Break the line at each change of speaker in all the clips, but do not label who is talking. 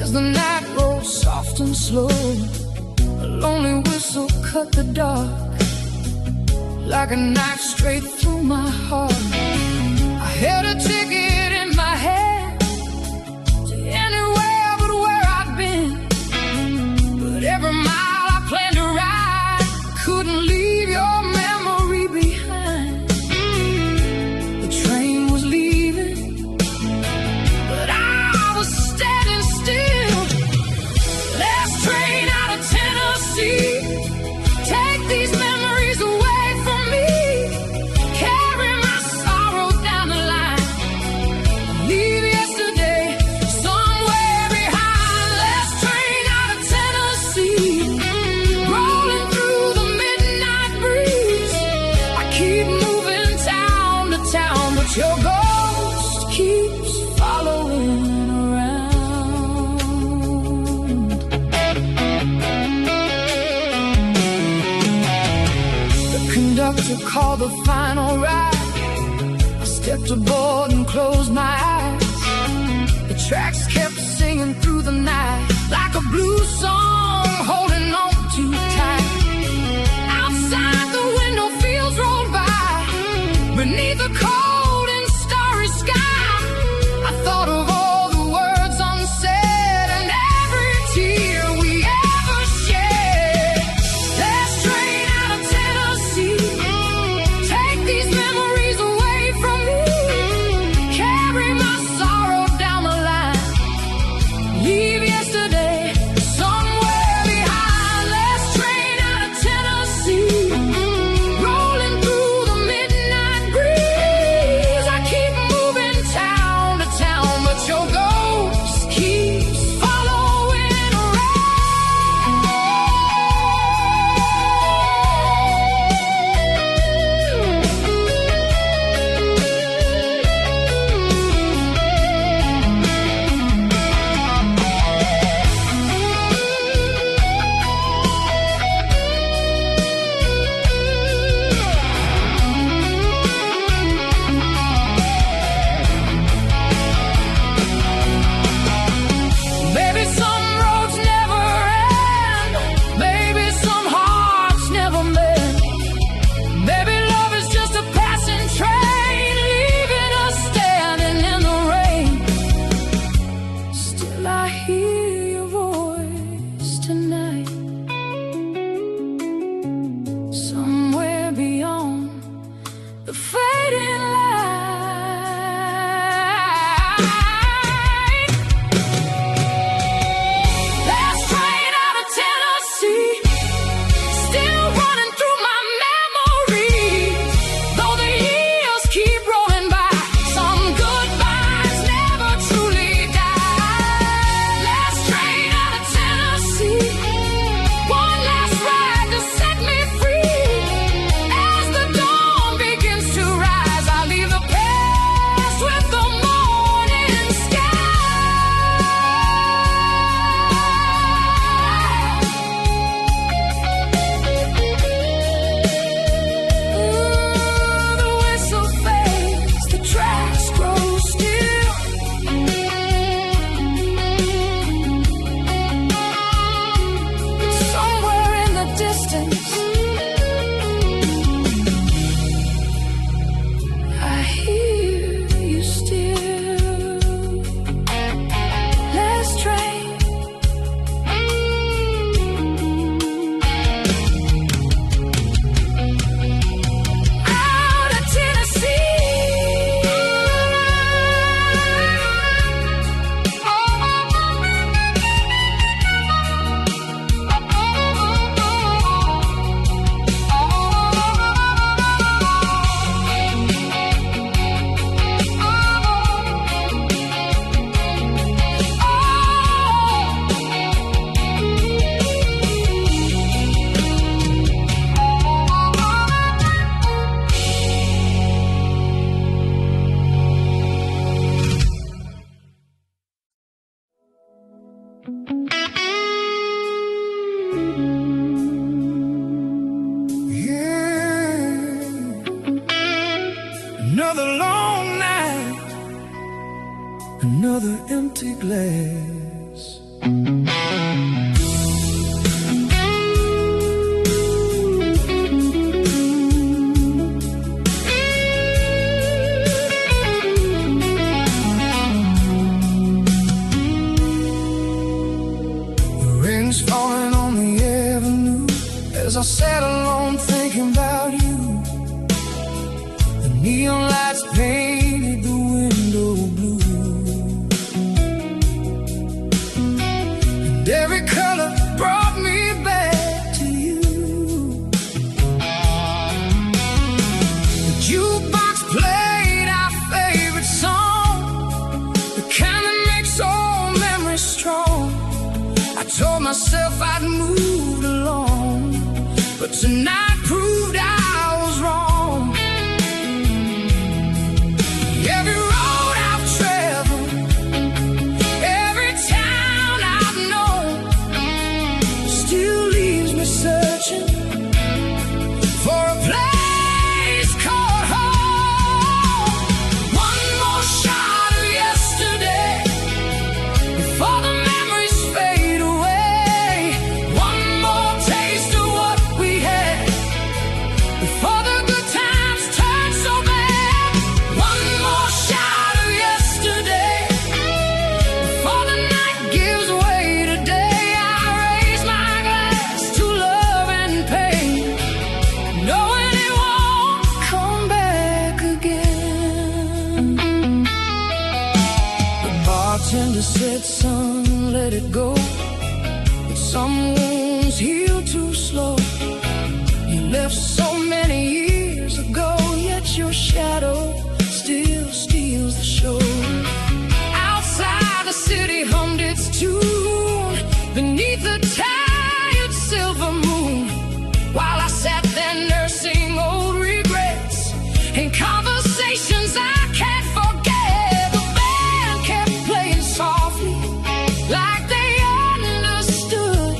As the night rolls soft and slow, a lonely whistle cut the dark like a knife straight through my heart. I held a ticket in my hand to anywhere but where I'd been, but every mile I planned to ride couldn't leave your memory behind. The train was leaving, but I was standing still. Last train out of Tennessee. Take these memories away from me. Carry my sorrow down the line. Leave yesterday somewhere behind. Last train out of Tennessee. Rolling through the midnight breeze. I keep moving town to town, but your ghost keeps following around. The conductor called the final ride. I stepped aboard and closed my eyes. The tracks kept singing through the night like a blues song, holding on too tight. Outside the window, fields rolled by. Beneath a cold and starry sky, I thought of all the words unsaid and every tear we ever shed. Last train out of Tennessee. Take these memories away from me. Carry my sorrow down the line. Leave yesterday somewhere behind. Last train out of Tennessee. Rolling through the midnight breeze. I keep moving town to town, but your ghost keeps following around. Maybe some roads never end. Maybe some hearts never mend. Maybe love is just a passing train, leaving us standing in the rain. Still I hear your voice tonight, somewhere beyond the fading light. Last train out of Tennessee. Still running through my memories. Though the years keep rolling by, some goodbyes never truly die. Last train out of Tennessee. One last ride to set me free. As the dawn begins to rise, I leave the past with the morning sky. The whistle fades, the tracks grow still. Somewhere in the distance, I hear you still. Last train out of Another long night, another empty glass. Falling on the avenue as I sat alone thinking about you. The neon lights painted the window blue, and every color brought me back to you. The jukebox played our favorite song, the kind that makes all memories strong. I told myself I'd moved along, but tonight proved I was wrong. Every road I've traveled, every town I've known, still leaves me searching for a place called home. One more shot of yesterday before the memories fade away. One more taste of what we had before the good times turn so bad. One more shot of yesterday before the night gives way today. I raise my glass to love and pain, knowing it won't come back again. The bartender said, son, let it go. But some wounds heal too slow. You left so many years ago, yet your shadow still steals the show. Outside the city hummed its tune beneath the tired silver moon, while I sat there nursing old regrets and conversations I can't forget. The band kept playing softly like they understood.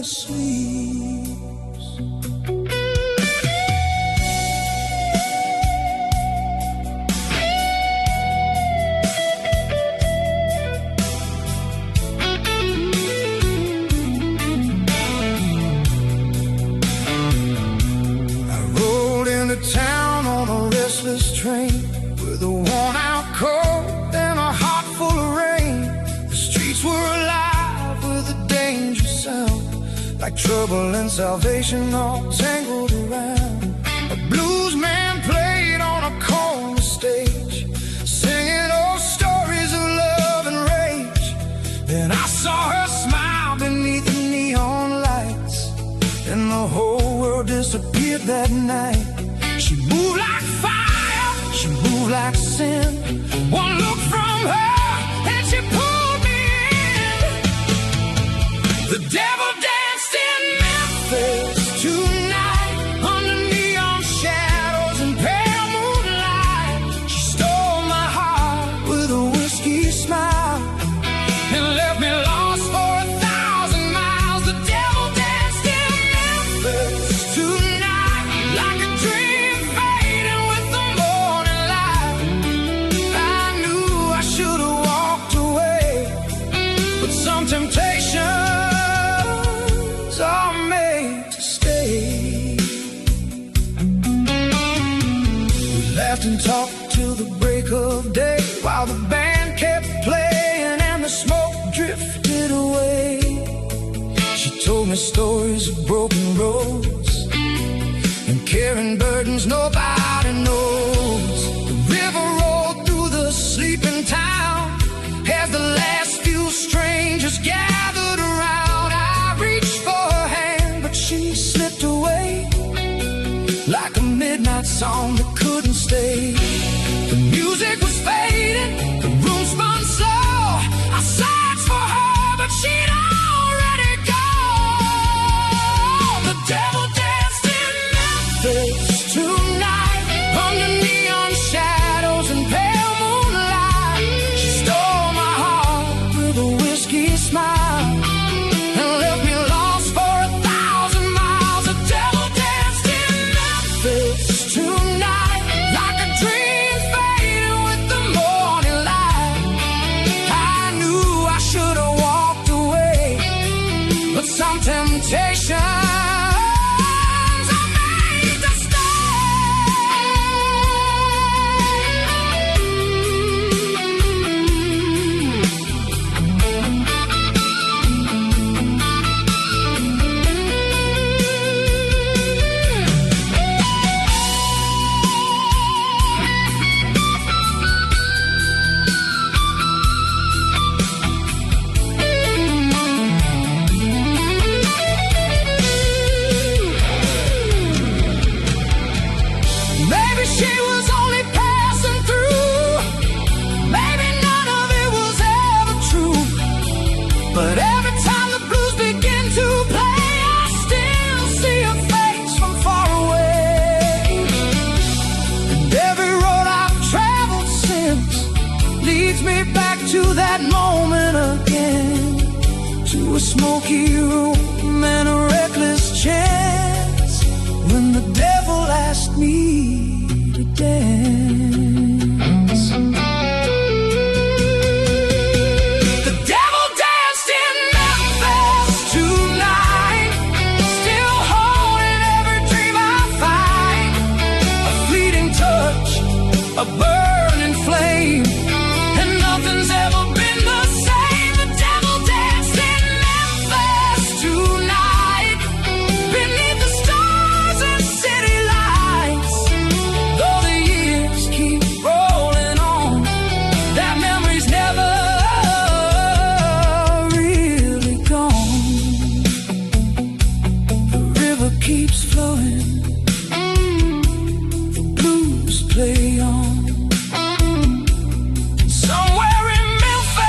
sleeps. I rolled into town on a restless train with a worn-out coat and a heart full of rain. The streets were alive with a dangerous sound, like trouble and salvation all tangled around. A blues man played on a corner stage, singing old stories of love and rage. Then I saw her smile beneath the neon lights, and the whole world disappeared that night. She moved like fire, she moved like sin. One look from her and she pulled me in. The devil danced in Memphis tonight, under neon shadows and pale moonlight. She stole my heart with a whiskey smile and left me lost for 1,000 miles. The devil danced in Memphis tonight, like a dream fading with the morning light. I knew I should have walked away, but some temptations are made to stay. We laughed and talked till the break of day, while the band kept playing and the smoke drifted away. She told me stories of broken roads and carrying burdens nobody knows. The river rolled through the sleeping town as the last few strangers gathered around. I reached for her hand, but she slipped away like a midnight song that couldn't stay. The music was fading, the room spun slow. I searched for her, but she'd already gone. The devil danced in Memphis tonight, under neon shadows and pale moonlight. She stole my heart with a whiskey smile and left me lost for 1,000 miles. The devil danced in Memphis tonight, like a dream fading with the morning light. I knew I should have walked away, but some temptations are made to maybe she was only passing through. Maybe none of it was ever true. But every time the blues begin to play, I still see her face from far away. And every road I've traveled since leads me back to that moment again, to a smoky room and a reckless chance when the devil asked me to dance. The devil danced in Memphis tonight, still holding every dream I find. A fleeting touch, a burning flame, and nothing's ever been the same. The devil danced in Memphis tonight, beneath the stars and city lights. Though the years keep rolling on, that memory's never really gone. The river keeps flowing, the blues play on. Somewhere in Memphis,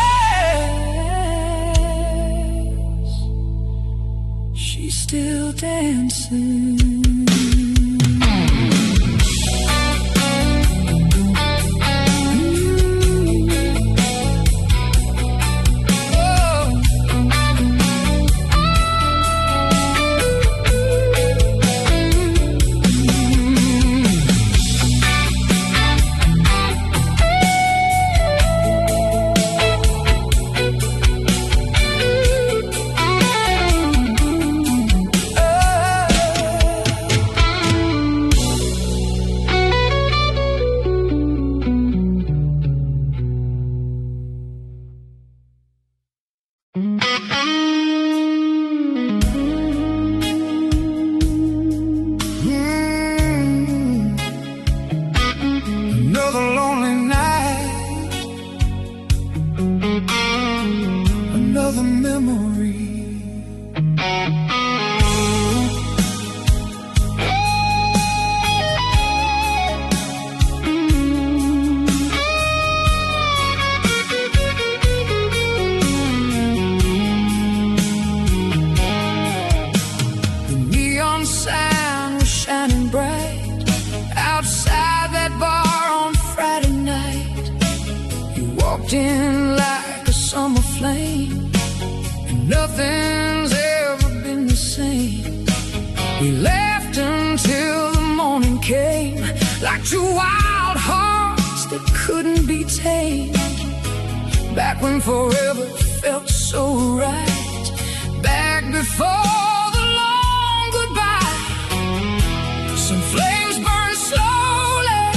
she's still dancing. Oh. walked in like a summer flame, and nothing's ever been the same. We laughed until the morning came, like two wild hearts that couldn't be tamed. Back when forever felt so right, back before the long goodbye. Some flames burn slowly,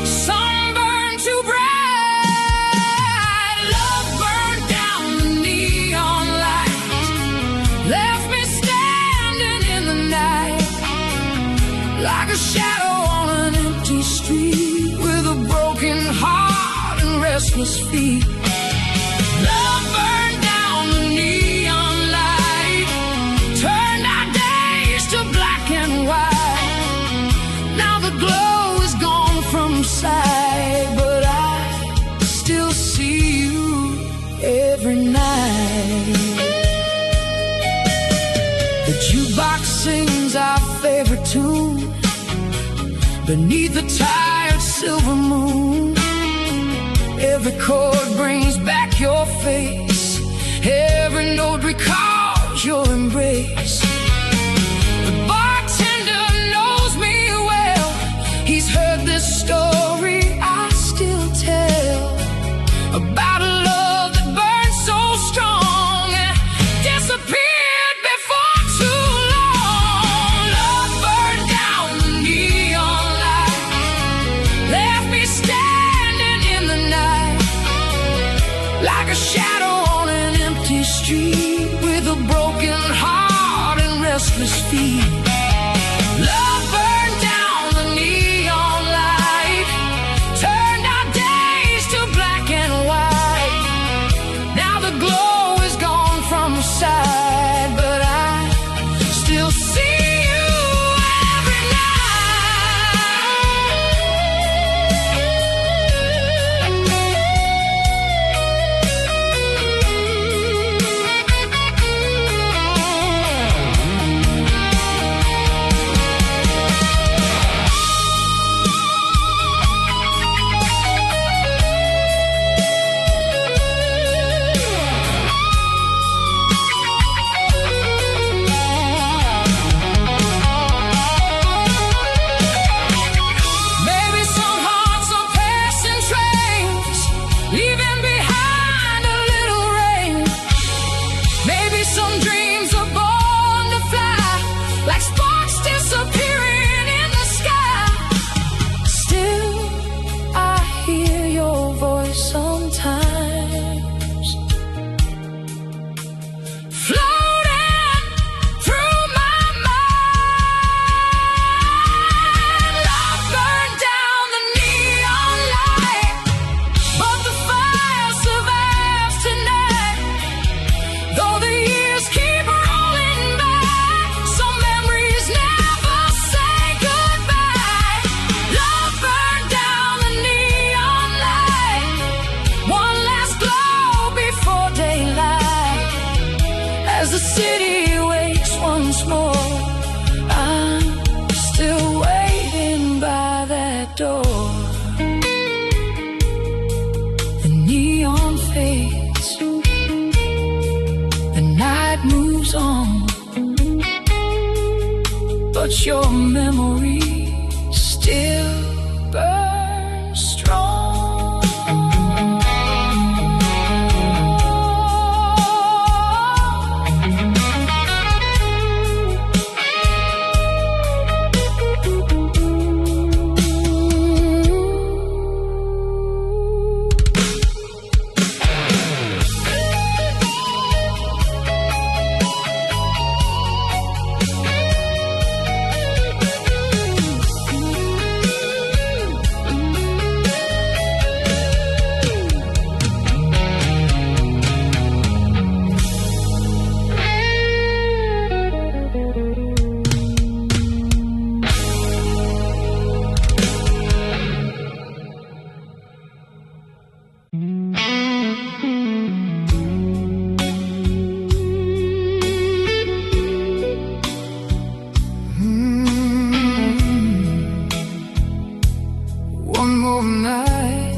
some burn too bright. Love burned down the neon light, left me standing in the night, like a shadow on an empty street, with a broken heart and restless feet. Love burned down the neon light, turned our days to black and white. Now the glow is gone from sight, but I still see you every night. The jukebox sings our favorite tune beneath the tired silver moon. Every chord brings back your face, every note recalls your embrace. The bartender knows me well, he's heard this story I still tell, about a love that burned so strong and disappeared before too long. Love burned down the neon light, left me standing in the night, like a shadow on an empty street, with a broken heart and restless feet. Love burned down the neon light, turned our days to black and white. Now the glow is gone from sight, but I still see you every but your memory still burns strong. One more night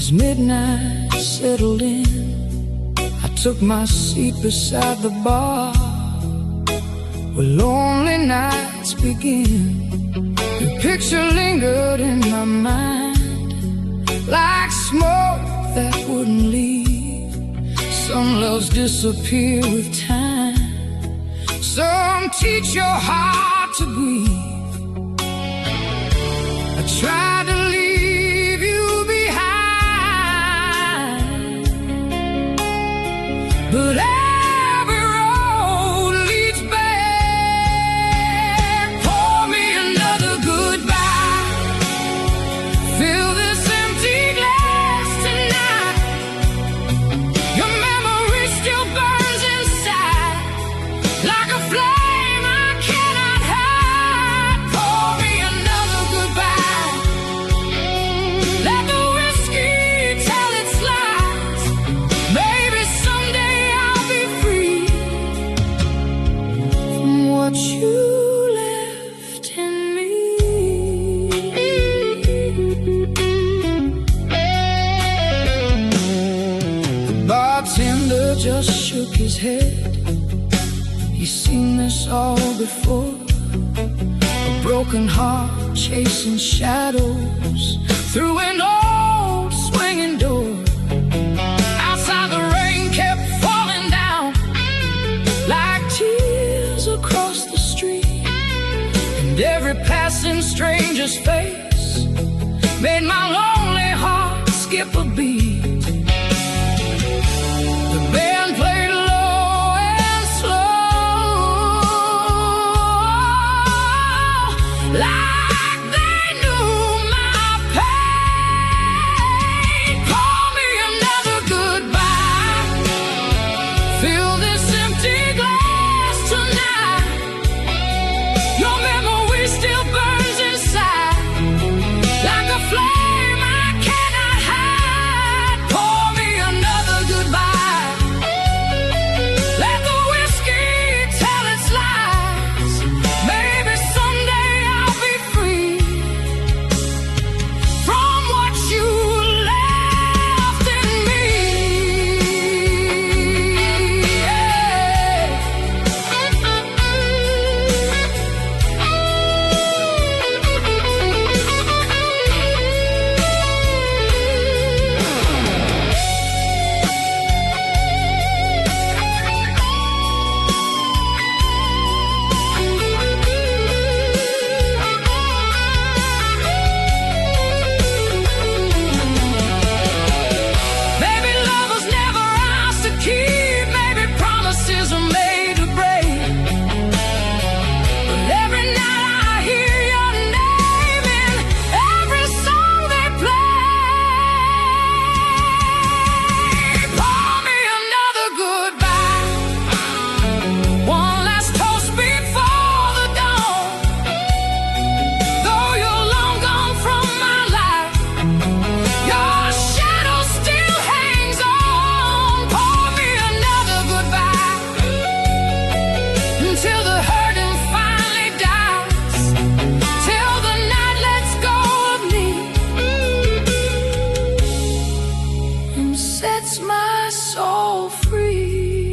As midnight settled in, I took my seat beside the bar where lonely nights begin. Your picture lingered in my mind like smoke that wouldn't leave. Some loves disappear with time, some teach your heart to grieve. I tried to leave you behind, but every road leads back. Pour me another goodbye, fill this empty glass tonight. Your memory still burns inside like a flame I cannot hide. Pour me another goodbye, let the whiskey tell its lies. Maybe someday I'll be free from what you left in me. The bartender just shook his head. He's seen this all before. A broken heart chasing shadows through an old swinging door. Outside the rain kept falling down like tears across the street, and every passing stranger's face made my lonely heart skip a beat. The band played low and slow, like they knew my pain. Call me another goodbye, fill this empty glass tonight. Your memory still burns inside like a flame I cannot hide. Pour me another goodbye, let the whiskey tell its lies. Maybe someday I'll be free from what you left in me. Maybe love was never ours to keep, maybe promises are made to break. But every night I hear your name in every song they play. Pour me another goodbye, one last toast before the dawn. Though you're long gone from my life, your shadow still hangs on. Pour me another goodbye until the hurting finally dies, till the night lets go of me and sets my soul free.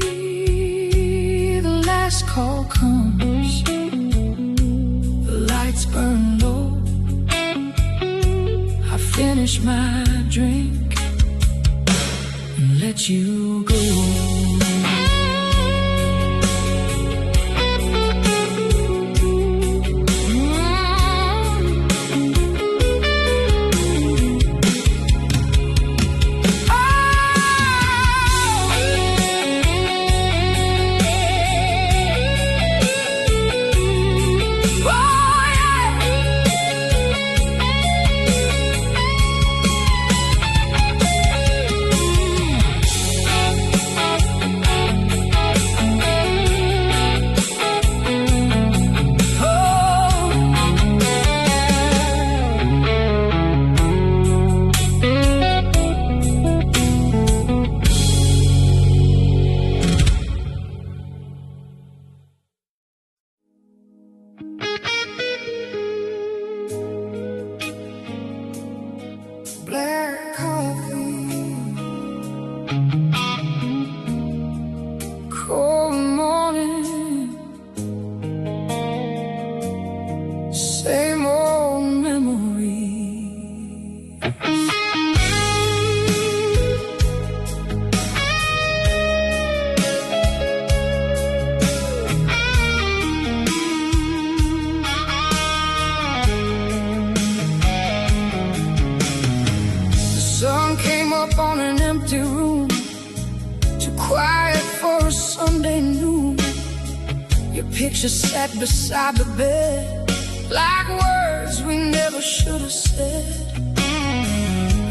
The last call comes, the lights burn low. I finish my drink and let you go. Oh, yeah. sun came up on an empty room, too quiet for a Sunday noon. Your picture sat beside the bed, like words we never should have said.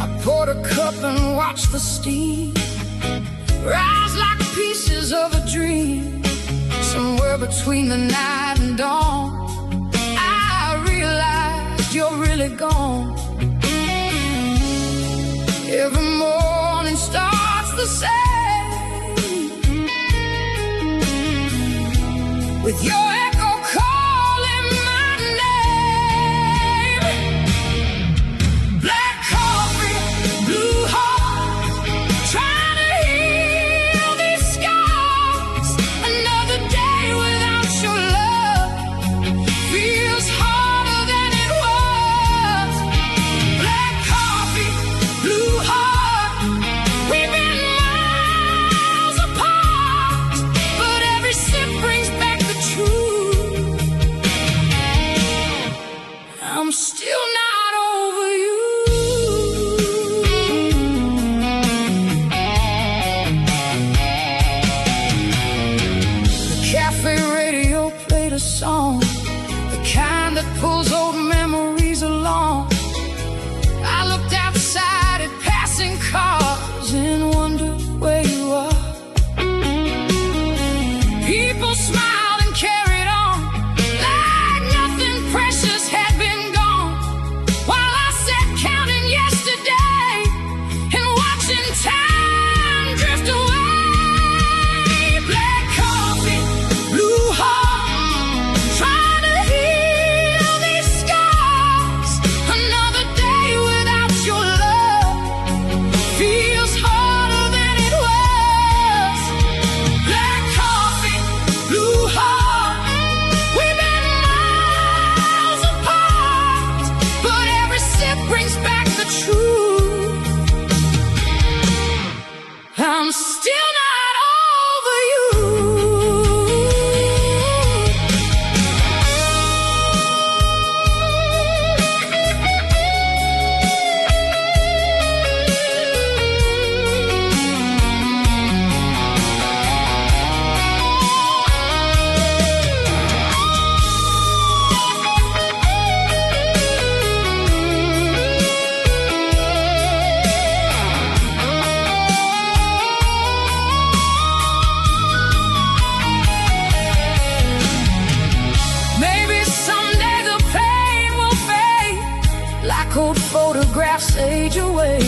I poured a cup and watched the steam rise like pieces of a dream. Somewhere between the night and dawn, I realized you're really gone. Every morning starts the same, with your echo calling my name. Black coffee, blue heart, trying to heal these scars. Another day without your love feels harder than it was. Black coffee, blue heart, we've been miles apart, but every sip brings back the truth. I'm still not over you. The cafe radio played a song, the kind that pulls old memories along. I looked outside at passing cars and wondered where you are. People smiled and carried on like nothing precious had been gone, while I sat counting yesterday and watching time drift away. Black coffee, blue heart, trying to heal these scars. Another day without your love feels harder than it was. Black coffee, blue heart, we've been miles apart, but every sip brings back the truth. I'm still not over you. Maybe someday the pain will fade, like old photographs age away.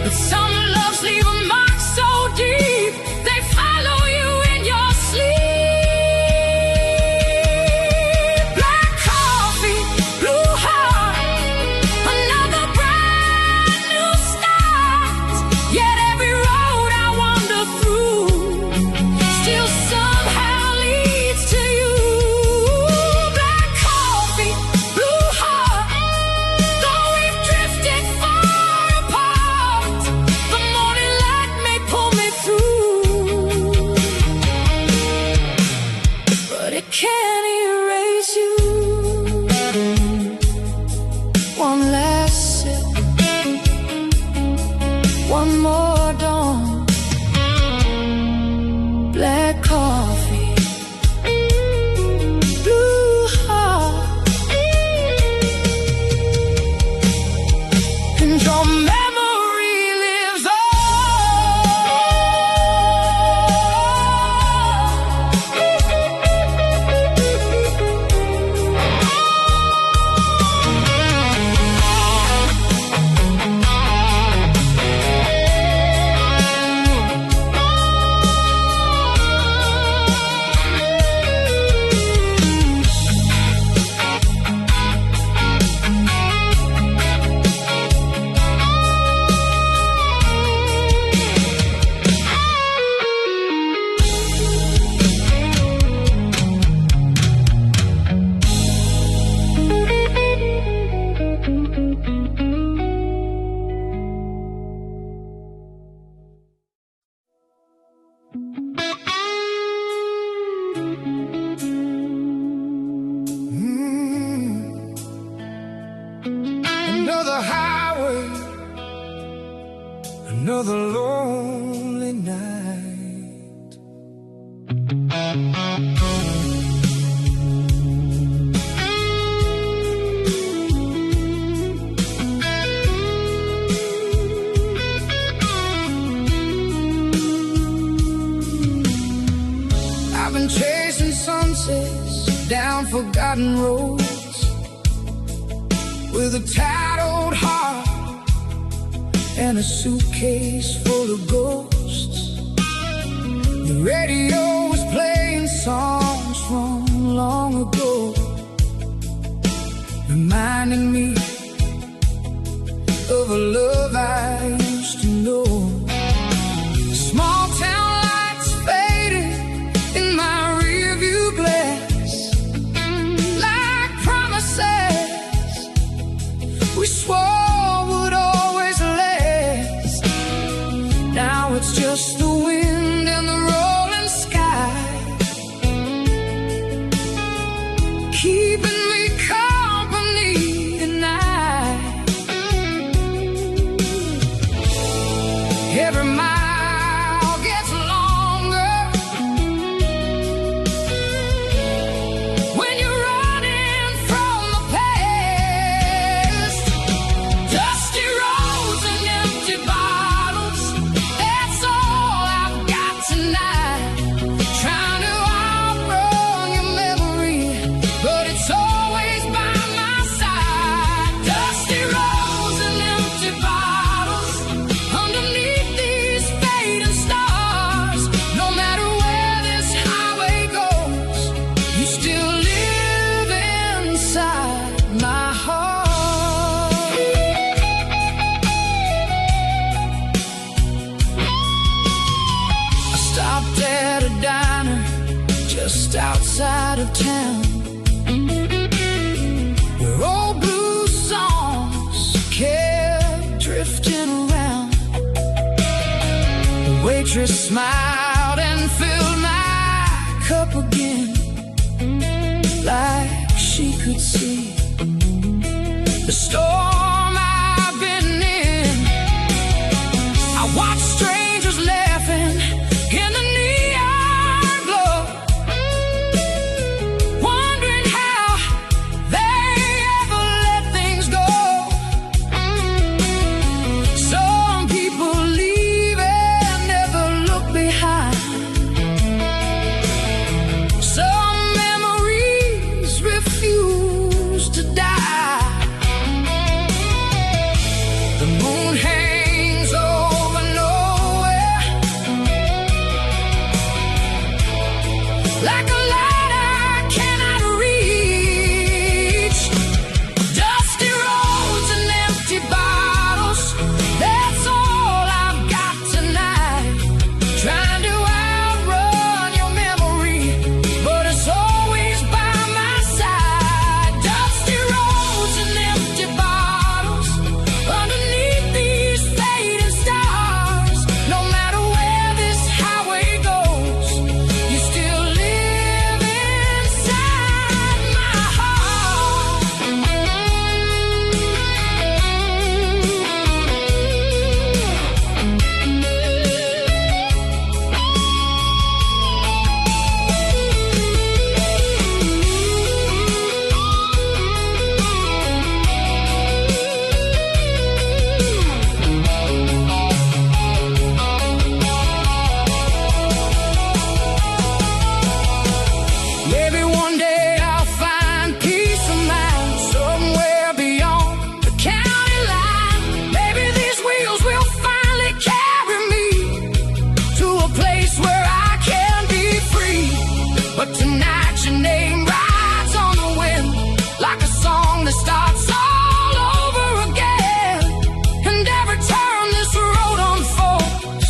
But some loves leave a mark so deep, they follow you in your sleep. Black coffee, blue heart, another brand new start. Yet every road I wander through still somehow leads to you. Black coffee, blue heart, though we've drifted far apart, the morning light another lonely night. I've been chasing sunsets down forgotten roads with a tired old heart and a suitcase full of ghosts. The radio was playing songs from long ago, reminding me of a love I used to know. Small town lights faded in my rearview glass, like promises we swore would always last. Now it's just the wind and the rolling sky, keeping me company tonight. Every mile gets longer when you're running from the past. Dusty roads and empty bottles, that's all I've got tonight. Trying to outrun your memory, but it's always by my side. Dusty roads and empty bottles underneath these fading stars. No matter where this highway goes, you still live inside my heart. I stopped at a diner just outside of town, where old blues songs kept drifting around. The waitress smiled and filled my cup again, like she could see the storm I've been in. I watched strangers laughing in the neon glow, wondering how they ever let things go. Some people leave and never look behind. Some memories refuse to die. The moon hangs over nowhere, like a light I cannot reach. Dusty roads and empty bottles, that's all I've got tonight. Trying to outrun your memory, but it's always by my side. Dusty roads and empty bottles underneath these fading stars. No matter where this highway goes, you still live inside my heart. Maybe one day I'll find peace of mind somewhere beyond the county line. Maybe these wheels will finally carry me to a place where I can be free. But tonight your name rides on the wind, like a song that starts all over again. And every turn this road unfolds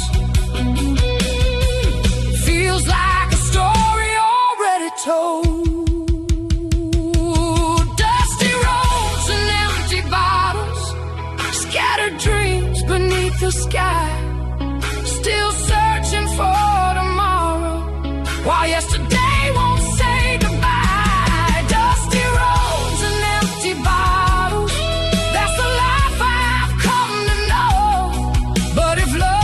feels like a story already told. Dusty roads and empty bottles, scattered dreams beneath the sky, still searching for tomorrow, while yesterday won't say goodbye. Dusty roads and empty bottles, that's the life I've come to know. But if love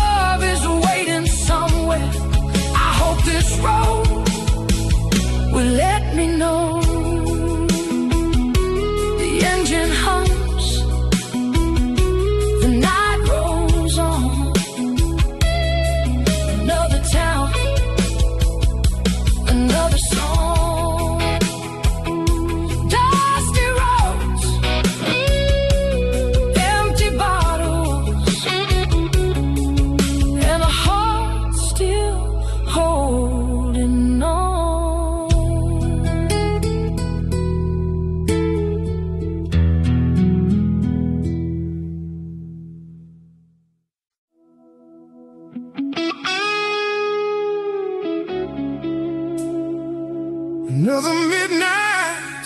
Another midnight,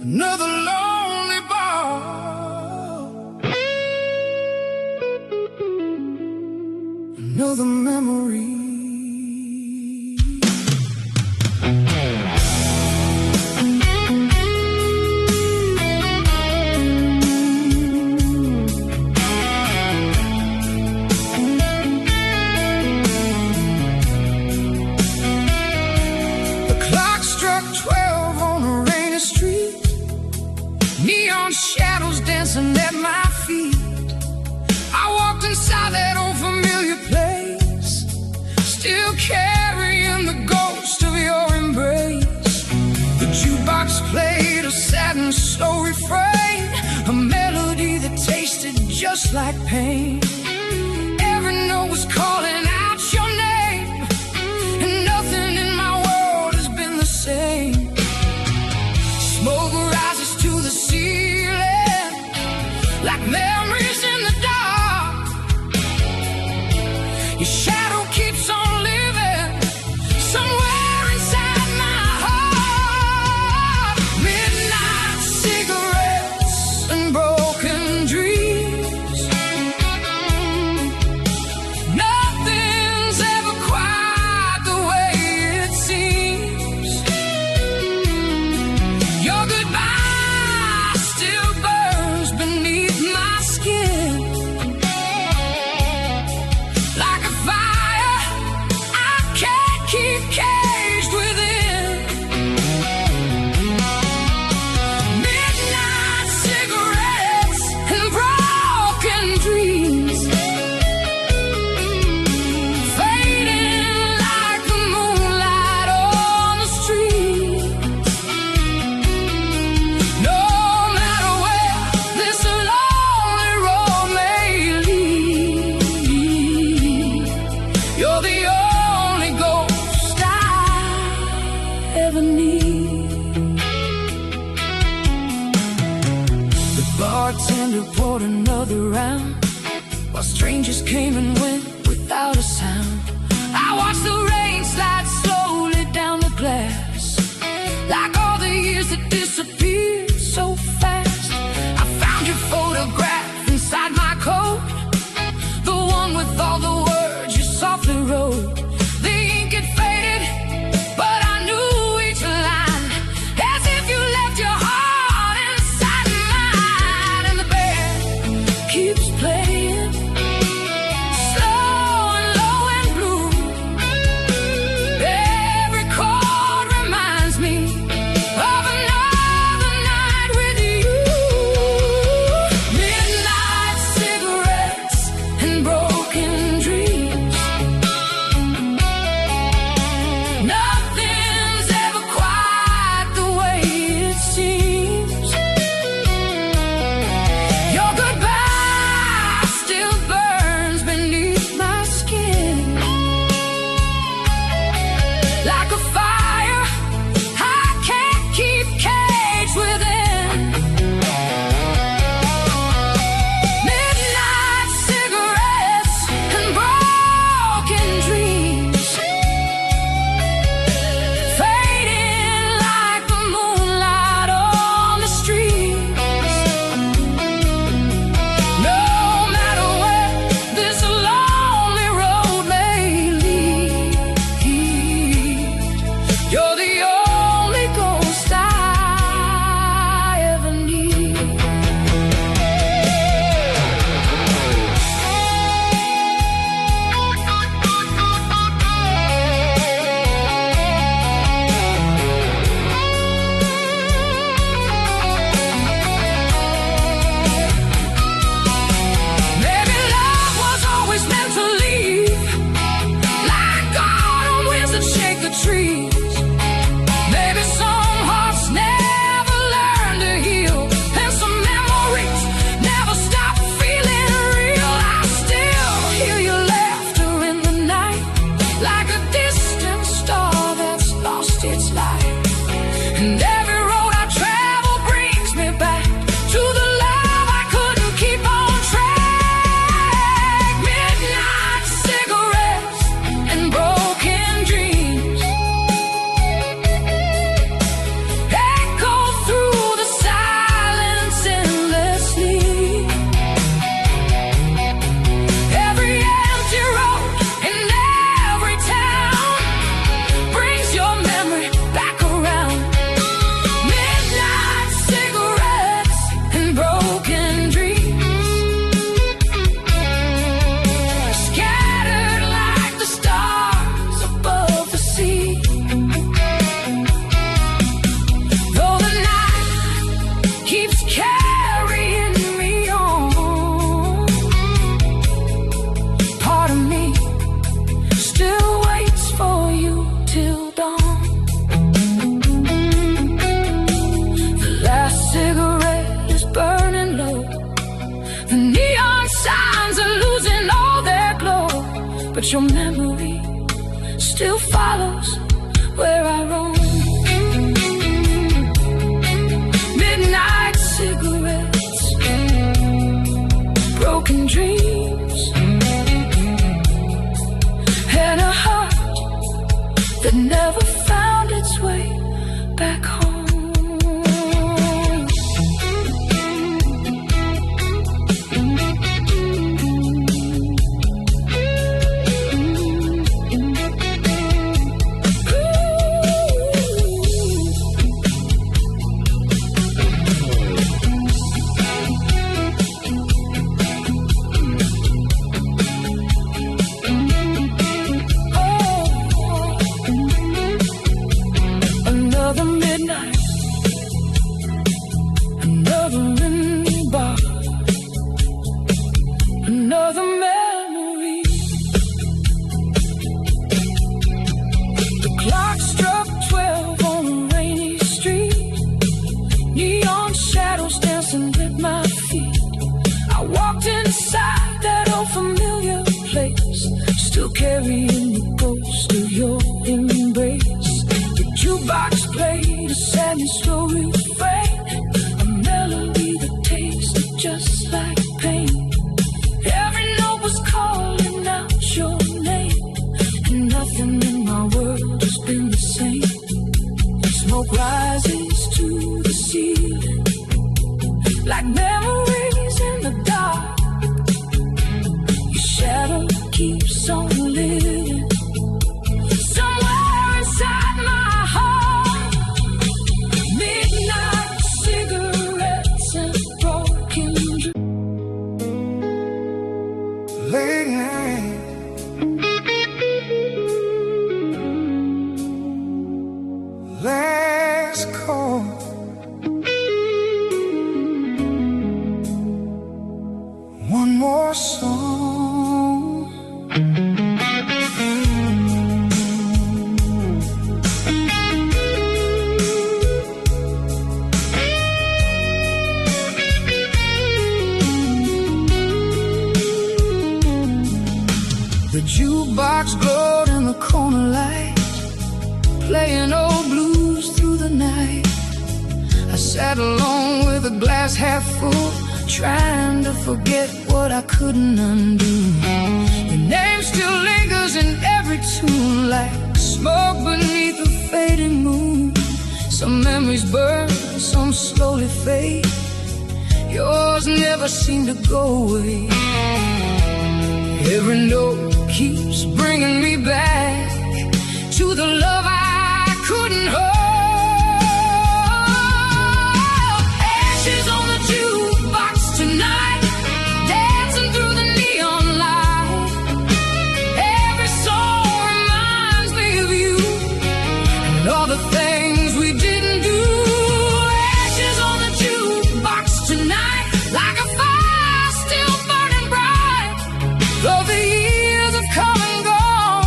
another lonely bar, another memory. Neon shadows dancing at my feet. I walked inside that old familiar place, still carrying the ghost of your embrace. The jukebox played a sad and slow refrain, a melody that tasted just like pain. Every note was calling out your name, and nothing in my world has been the same. Smoke rises to the ceiling like memories in the dark. Your shadow keeps on living somewhere inside my heart. Midnight cigarettes and broken dreams. Nothing's ever quite the way it seems. Your goodbye still burns beneath my skin like a fire I can't keep caged within. Midnight cigarettes and broken dreams, fading like the moonlight on the street. No matter where this lonely road may lead, you're the only ghost I ever need. The bartender poured another round, while strangers came and went without a sound. I watched the rain slide slowly down the glass, like all the years that disappeared so fast. I found your photograph inside my coat, the one with all the words you softly wrote. The ink had faded, but I knew each line, as if you left your heart inside mine. And the band keeps playing, slow and low and blue. Every chord reminds me of another but your memory still follows where I roam. Midnight cigarettes, broken dreams, and a heart that never found its way back home. Carrying the ghost of your embrace. The jukebox played a sad and slow refrain, a melody that tasted just like pain. Every note was calling out your name, and nothing in my world has been the same. Smoke rises to the ceiling like memories in the dark. Your shadow keeps on living somewhere inside my heart. Midnight cigarettes and broken dreams. Late night, last call. One more song. The jukebox glowed in the corner light, playing old blues through the night. I sat alone with a glass half full, trying to forget what I couldn't undo. Your name still lingers in every tune, like smoke beneath a fading moon. Some memories burn, some slowly fade. Yours never seemed to go away. Every note keeps bringing me back to the love I couldn't hold. Ashes on the jukebox tonight, dancing through the neon light. Every song reminds me of you and all the things we didn't do. Ashes on the jukebox tonight, like a fire still burning bright. Though the years have come and gone,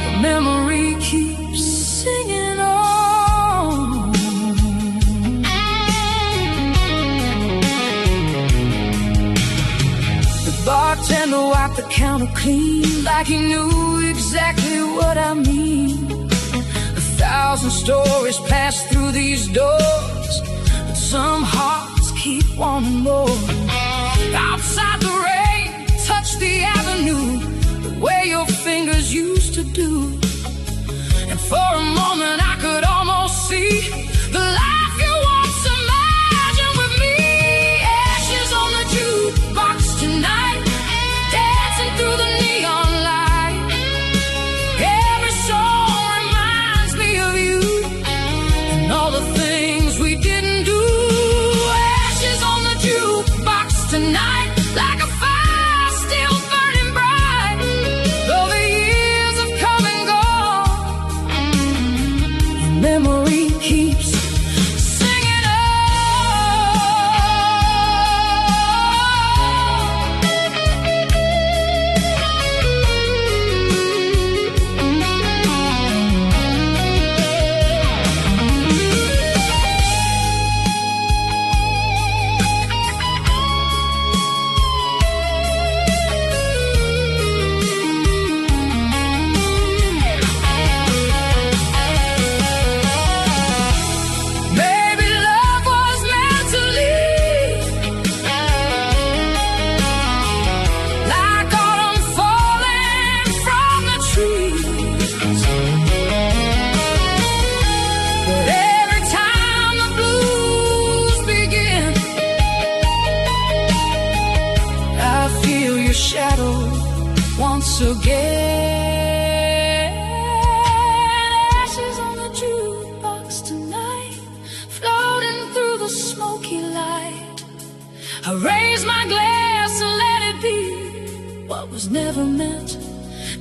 the memory keeps singing on. The bartender wiped the counter clean, like he knew exactly what I mean. 1,000 stories pass through these doors, but some hearts keep wanting more. Outside the rain, touch the avenue, the way your fingers used to do. And for a moment I could almost see the life you once imagined with me. Ashes on the jukebox tonight, dancing through the neon light. Every song reminds me of you and all the things we didn't do. Ashes on the jukebox tonight, like a fire still burning bright. Though the years have come and gone, once again. Ashes on the jukebox tonight, floating through the smoky light. I raise my glass and let it be what was never meant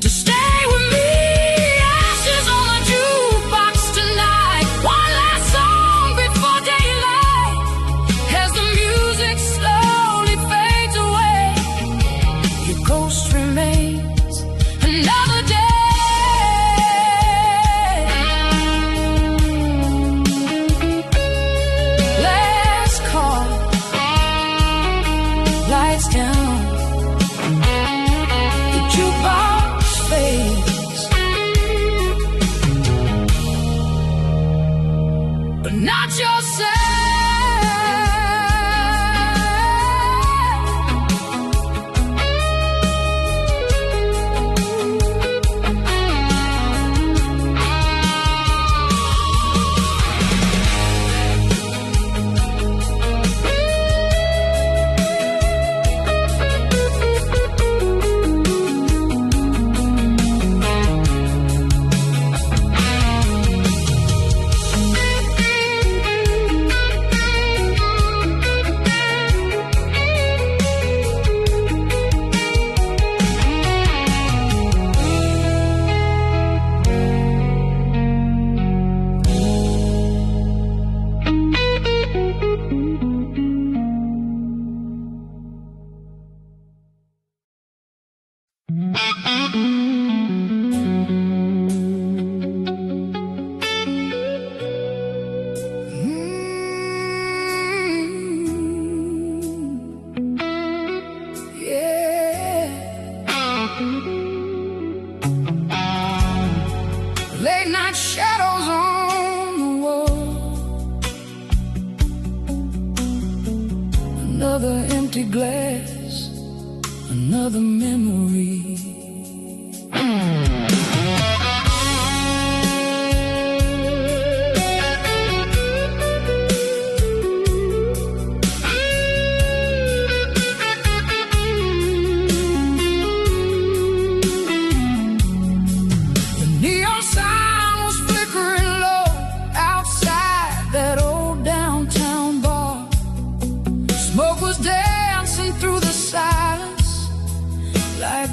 to stay with me. Ashes on the jukebox tonight, one last song before daylight. As the music slowly fades away, your ghost remains another day. Last call, lights down, the jukebox fades, but not your sound. Late night shadows on the wall, another empty glass, another memory.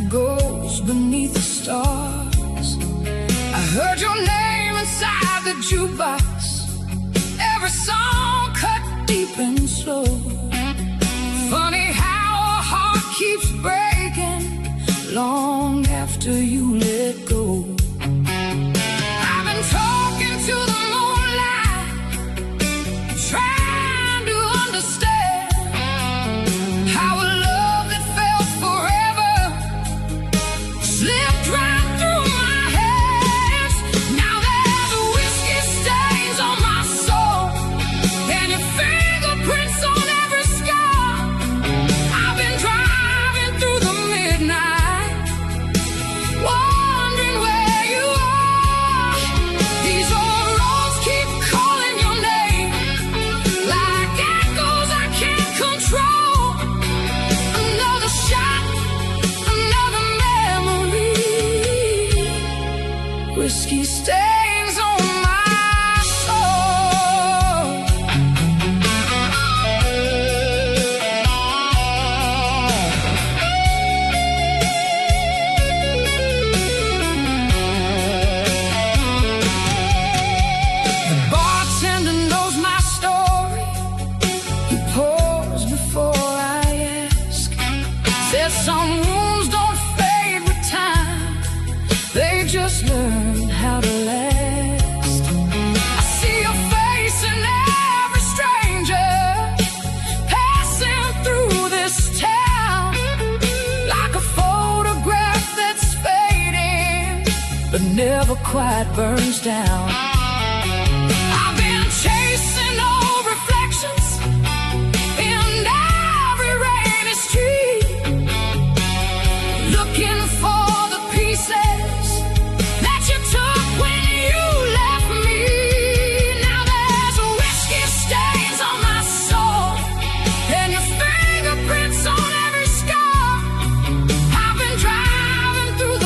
Goes beneath the stars. I heard your name inside the jukebox, every song cut deep and slow. Funny how a heart keeps breaking long after you let go. I've been talking to the moonlight, trying to understand how a love that felt forever slipped right through my hands. Now there's whiskey stains on my soul, and your fingerprints on every scar. I've been driving through the midnight, wondering where you are. These old roads keep calling your name, like echoes I can't control. Another shot, another memory. Whiskey stains on my soul. The bartender knows my story. He pours before I ask. Says some wounds don't fade with time, they just learn how to last. I see your face in every stranger passing through this town, like a photograph that's fading but never quite burns down. I've been chasing old reflections in every rainy street, looking for the pieces that you took when you left me. Now there's whiskey stains on my soul, and your fingerprints on every scar. I've been driving through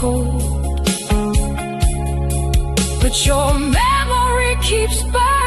cold, but your memory keeps burning.